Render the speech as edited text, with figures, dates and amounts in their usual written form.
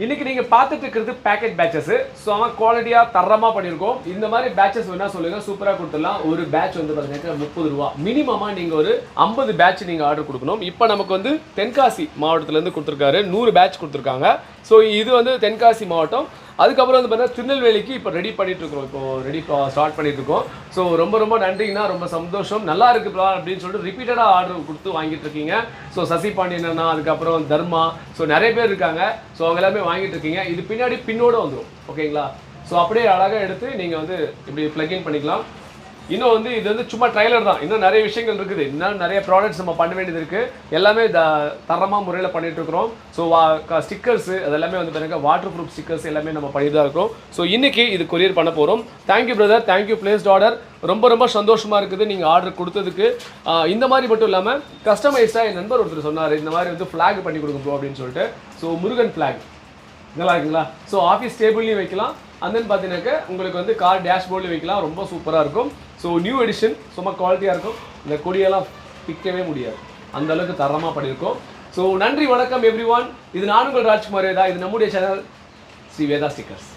இன்னைக்கு நீங்க பார்த்துட்டு இருக்கிறது பேக்கெட் பேட்சஸ். ஸோ அவன் குவாலிட்டியா தரமா பண்ணியிருக்கோம். இந்த மாதிரி பேட்சஸ் வேணா சொல்லுங்க, சூப்பரா கொடுத்துடலாம். ஒரு பேட்ச் வந்து பார்த்தீங்கன்னா 30 ரூபா. மினிமமா நீங்க ஒரு 50 பேட்ச் நீங்க ஆர்டர் கொடுக்கணும். இப்போ நமக்கு வந்து தென்காசி மாவட்டத்துல இருந்து கொடுத்துருக்காரு, 100 பேட்ச் கொடுத்துருக்காங்க. ஸோ இது வந்து தென்காசி மாவட்டம். அதுக்கப்புறம் வந்து பார்த்தீங்கன்னா திருநெல்வேலிக்கு இப்போ ரெடி பண்ணிட்டு இருக்கோம், இப்போ ஸ்டார்ட் பண்ணிட்டு இருக்கோம். ஸோ ரொம்ப ரொம்ப நன்றிங்கண்ணா, ரொம்ப சந்தோஷம். நல்லா இருக்குப்பா அப்படின்னு சொல்லிட்டு ரிப்பீட்டடாக ஆர்டர் கொடுத்து வாங்கிட்டு இருக்கீங்க. ஸோ சசி பாண்டியன் அண்ணா, அதுக்கப்புறம் தர்மா, ஸோ நிறைய பேர் இருக்காங்க. ஸோ அவங்க எல்லாமே வாங்கிட்டு இருக்கீங்க. இது பின்னாடி பின்னோட வந்துடும், ஓகேங்களா? ஸோ அப்படியே அழகாக எடுத்து நீங்கள் வந்து இப்படி பிளக்இன் பண்ணிக்கலாம். இன்னும் வந்து இது வந்து சும்மா ட்ரைலர் தான், இன்னும் நிறைய விஷயங்கள் இருக்குது, இன்னும் நிறைய ப்ராடக்ட்ஸ் நம்ம பண்ண வேண்டியது இருக்குது. எல்லாமே தரமாக முறையில் பண்ணிட்டு இருக்கிறோம். ஸோ ஸ்டிக்கர்ஸ் அதெல்லாமே வந்து பாருங்க, வாட்டர் ப்ரூஃப் ஸ்டிக்கர்ஸ் எல்லாமே நம்ம பண்ணிட்டு தான் இருக்கிறோம். ஸோ இன்னைக்கு இது கொரியர் பண்ண போகிறோம். Thank you brother, thank you placed order. ரொம்ப ரொம்ப சந்தோஷமாக இருக்குது நீங்கள் ஆர்டர் கொடுத்ததுக்கு. இந்த மாதிரி மட்டும் இல்லாமல் கஸ்டமைஸ்டாக என் நண்பர் ஒருத்தர் சொன்னார், இந்த மாதிரி வந்து ஃப்ளாக் பண்ணி கொடுங்க ப்ரோ அப்படின்னு சொல்லிட்டு. ஸோ முருகன் ஃப்ளாக் நல்லா இருக்குங்களா? ஸோ ஆஃபீஸ் டேபிள்லையும் வைக்கலாம், அண்ட் தென் பார்த்தீங்கன்னாக்க உங்களுக்கு வந்து கார் டேஷ்போர்ட்லையும் வைக்கலாம். ரொம்ப சூப்பராக இருக்கும். ஸோ நியூ எடிஷன், சும்மா குவாலிட்டியாக இருக்கும். இந்த கொடியெல்லாம் பிக்கவே முடியாது, அந்த அளவுக்கு தரமாக பண்ணியிருக்கோம். ஸோ நன்றி, வணக்கம் எவ்ரி ஒன். இது நான் உங்கள் ராஜ்குமார் வேதா. இது நம்முடைய சேனல் ஸ்ரீ வேதா ஸ்டிக்கர்ஸ்.